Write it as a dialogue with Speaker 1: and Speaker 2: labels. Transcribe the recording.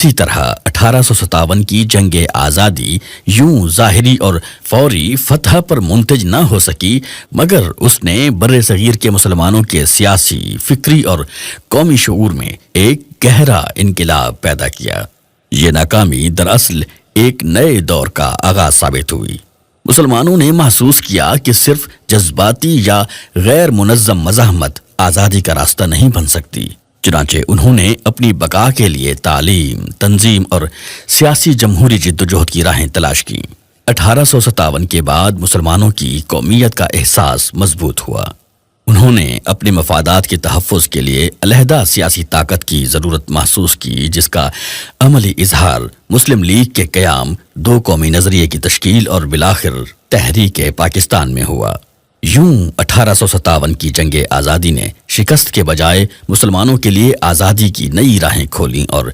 Speaker 1: इसी तरह 1857 की जंगे आज़ादी यूं ज़ाहिरी और फौरी फतह पर मुंतज न हो सकी, मगर उसने बर्रे सगीर के मुसलमानों के सियासी, फिक्री और कौमी शऊर में एक गहरा इनकलाब पैदा किया। ये नाकामी दरअसल एक नए दौर का आगाज साबित हुई। मुसलमानों ने महसूस किया कि सिर्फ जज्बाती या गैर मुनज़्ज़म मज़ाहमत आज़ादी का रास्ता नहीं बन सकती। चुनांचे उन्होंने अपनी बका के लिए तालीम, तंजीम और सियासी जमहूरी जिद्दोजहद की राहें तलाश की। 1857 के बाद मुसलमानों की कौमियत का एहसास मजबूत हुआ। उन्होंने अपने मफादात के तहफ़्फ़ुज़ के लिए अलहदा सियासी ताकत की ज़रूरत महसूस की, जिसका अमली इजहार मुस्लिम लीग के क़याम, दो कौमी नज़रिए की तश्कील और बिलाखिर तहरीक पाकिस्तान में हुआ। यूं 1857 की जंगे आज़ादी ने शिकस्त के बजाय मुसलमानों के लिए आज़ादी की नई राहें खोलीं और